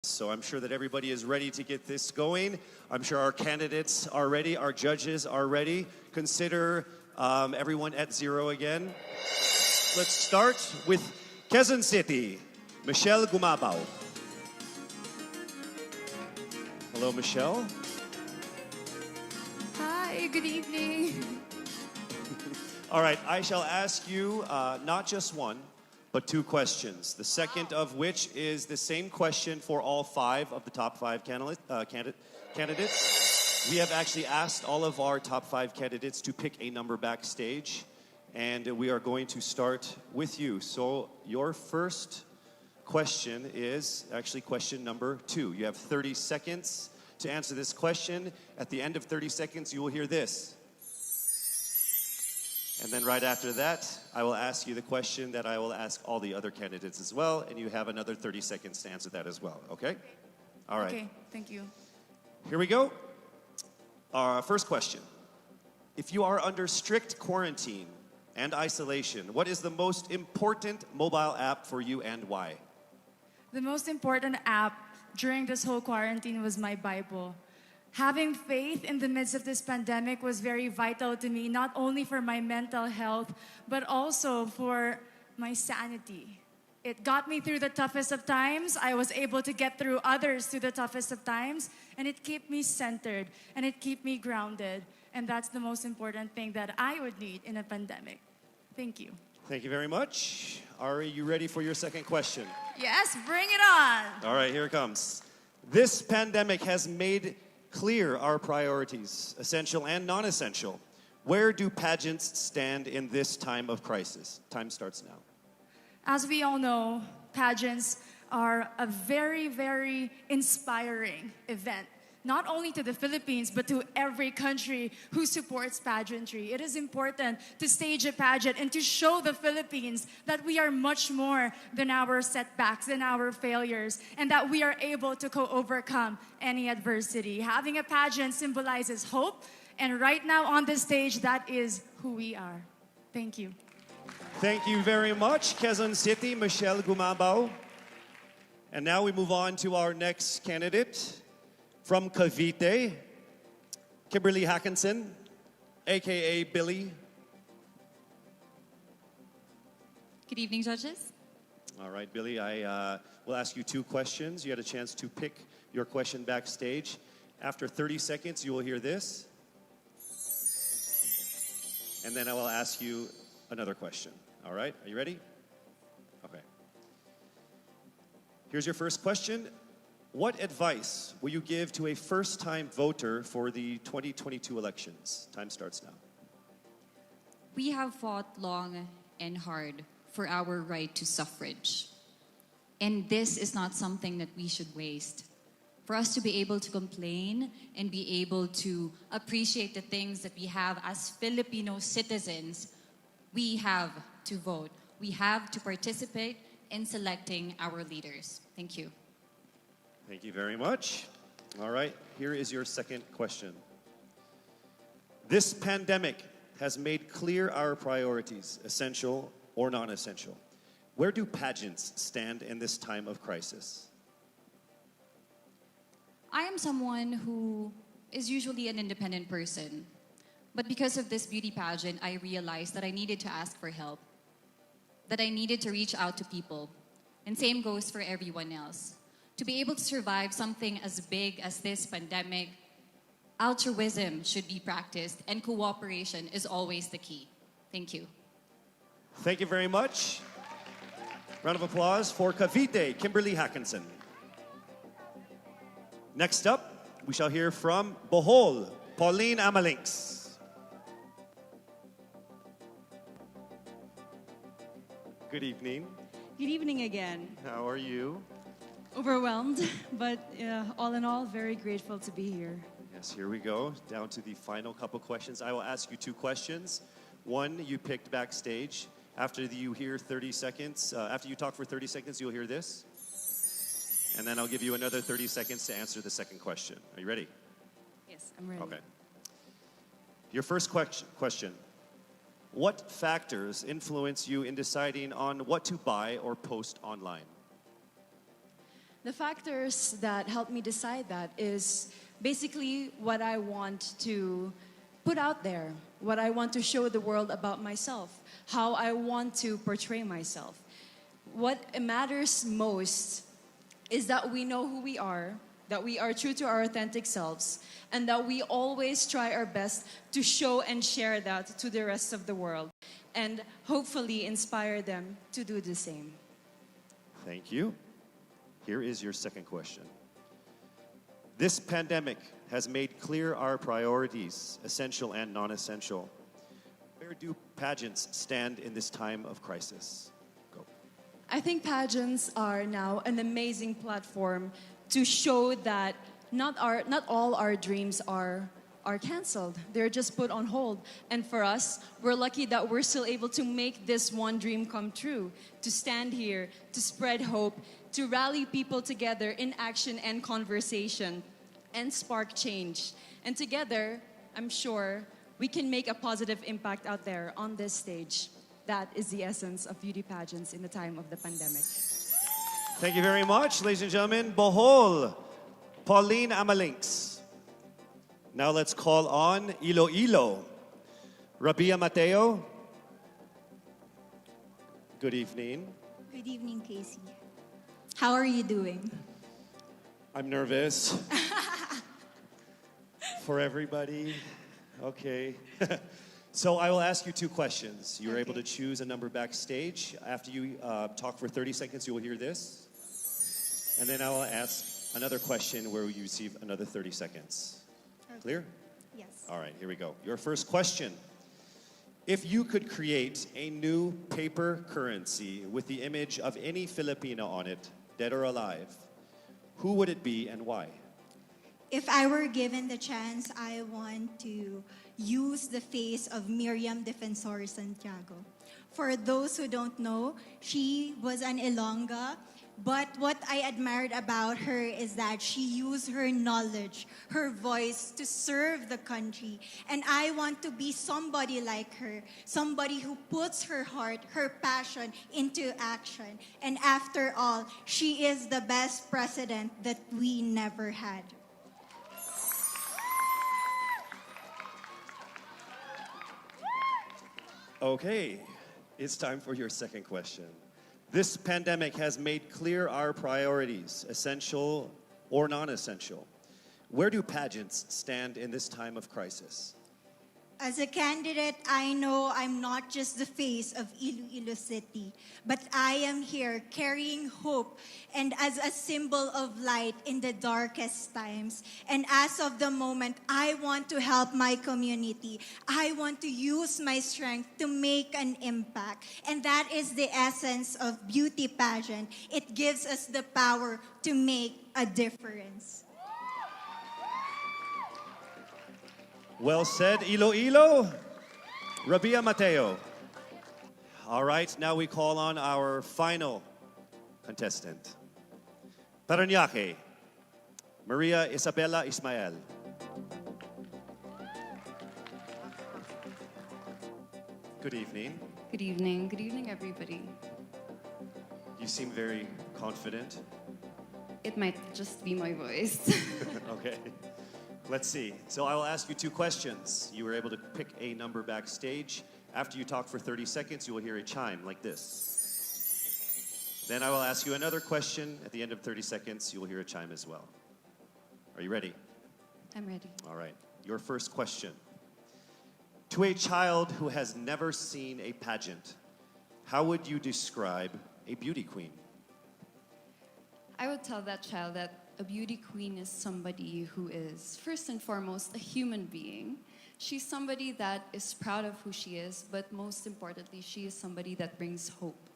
So I'm sure that everybody is ready to get this going. I'm sure our candidates are ready, our judges are ready. Consider everyone at zero again. Let's start with Quezon City, Michelle Gumabaw. Hello, Michelle. Hi, good evening. All right, I shall ask you not just one, but two questions. The second of which is the same question for all five of the top five candidates. We have actually asked all of our top five candidates to pick a number backstage, and we are going to start with you. So your first question is actually question number 2. You have 30 seconds to answer this question. At the end of 30 seconds, you will hear this. And then right after that, I will ask you the question that I will ask all the other candidates as well, and you have another 30 seconds to answer that as well, okay? All right. Okay, thank you. Here we go. Our first question. If you are under strict quarantine and isolation, what is the most important mobile app for you and why? The most important app during this whole quarantine was my Bible. Having faith in the midst of this pandemic was very vital to me, not only for my mental health, but also for my sanity. It got me through the toughest of times. I was able to get through others through the toughest of times, and it kept me centered, and it kept me grounded. And that's the most important thing that I would need in a pandemic. Thank you. Thank you very much. Are you ready for your second question? Yes, bring it on. All right, here it comes. This pandemic has made clear our priorities, essential and non-essential. Where do pageants stand in this time of crisis? Time starts now. As we all know, pageants are a very, very inspiring event, not only to the Philippines, but to every country who supports pageantry. It is important to stage a pageant and to show the Philippines that we are much more than our setbacks, than our failures, and that we are able to overcome any adversity. Having a pageant symbolizes hope, and right now on the stage, that is who we are. Thank you. Thank you very much, Quezon City, Michelle Gumabaw. And now we move on to our next candidate. From Cavite, Kimberly Hackinson, a.k.a. Billy. Good evening, judges. All right, Billy, I will ask you two questions. You had a chance to pick your question backstage. After 30 seconds, you will hear this. And then I will ask you another question. All right, are you ready? Okay. Here's your first question. What advice will you give to a first-time voter for the 2022 elections? Time starts now. We have fought long and hard for our right to suffrage. And this is not something that we should waste. For us to be able to complain and be able to appreciate the things that we have as Filipino citizens, we have to vote. We have to participate in selecting our leaders. Thank you. Thank you very much. All right, here is your second question. This pandemic has made clear our priorities, essential or non-essential. Where do pageants stand in this time of crisis? I am someone who is usually an independent person. But because of this beauty pageant, I realized that I needed to ask for help, that I needed to reach out to people. And same goes for everyone else. To be able to survive something as big as this pandemic, altruism should be practiced and cooperation is always the key. Thank you. Thank you very much. Round of applause for Cavite, Kimberly Hackinson. Next up, we shall hear from Bohol, Pauline Amalinks. Good evening. Good evening again. How are you? Overwhelmed, but all in all, very grateful to be here. Yes, here we go. Down to the final couple questions. I will ask you two questions. One you picked backstage. After you hear 30 seconds, after you talk for 30 seconds, you'll hear this. And then I'll give you another 30 seconds to answer the second question. Are you ready? Yes, I'm ready. Okay. Your first question. What factors influence you in deciding on what to buy or post online? The factors that help me decide that is basically what I want to put out there, what I want to show the world about myself, how I want to portray myself. What matters most is that we know who we are, that we are true to our authentic selves, and that we always try our best to show and share that to the rest of the world, and hopefully inspire them to do the same. Thank you. Here is your second question. This pandemic has made clear our priorities, essential and non-essential. Where do pageants stand in this time of crisis? Go. I think pageants are now an amazing platform to show that not all our dreams are canceled. They're just put on hold. And for us, we're lucky that we're still able to make this one dream come true, to stand here, to spread hope, to rally people together in action and conversation, and spark change. And together, I'm sure, we can make a positive impact out there on this stage. That is the essence of beauty pageants in the time of the pandemic. Thank you very much, ladies and gentlemen. Bohol, Pauline Amalinks. Now let's call on Iloilo. Rabia Mateo. Good evening. Good evening, Casey. How are you doing? I'm nervous. For everybody. Okay. So I will ask you two questions. You're able to choose a number backstage. After you talk for 30 seconds, you will hear this. And then I will ask another question where you receive another 30 seconds. Okay. Clear? Yes. All right, here we go. Your first question. If you could create a new paper currency with the image of any Filipino on it, dead or alive, who would it be and why? If I were given the chance, I want to use the face of Miriam Defensor Santiago. For those who don't know, she was an Ilongga, but what I admired about her is that she used her knowledge, her voice to serve the country. And I want to be somebody like her, somebody who puts her heart, her passion into action. And after all, she is the best president that we never had. Okay, it's time for your second question. This pandemic has made clear our priorities, essential or non-essential. Where do pageants stand in this time of crisis? As a candidate, I know I'm not just the face of Iloilo City, but I am here carrying hope and as a symbol of light in the darkest times. And as of the moment, I want to help my community. I want to use my strength to make an impact. And that is the essence of beauty pageant. It gives us the power to make a difference. Well said, Iloilo. Rabia Mateo. All right, now we call on our final contestant. Parañaque, Maria Isabella Ismail. Good evening. Good evening. Good evening, everybody. You seem very confident. It might just be my voice. Okay. Let's see. So I will ask you two questions. You were able to pick a number backstage. After you talk for 30 seconds, you will hear a chime like this. Then I will ask you another question. At the end of 30 seconds, you will hear a chime as well. Are you ready? I'm ready. All right. Your first question. To a child who has never seen a pageant, how would you describe a beauty queen? I would tell that child that a beauty queen is somebody who is, first and foremost, a human being. She's somebody that is proud of who she is, but most importantly, she is somebody that brings hope.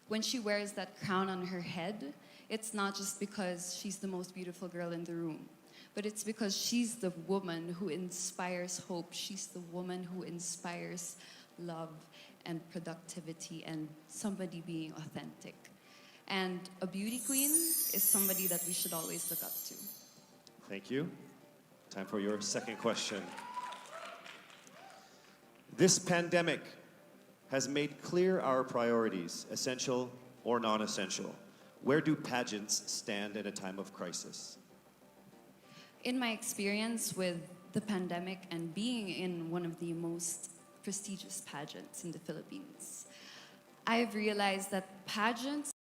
When she wears that crown on her head, it's not just because she's the most beautiful girl in the room, but it's because she's the woman who inspires hope. She's the woman who inspires love and productivity and somebody being authentic. And a beauty queen is somebody that we should always look up to. Thank you. Time for your second question. This pandemic has made clear our priorities, essential or non-essential. Where do pageants stand in a time of crisis? In my experience with the pandemic and being in one of the most prestigious pageants in the Philippines, I've realized that pageants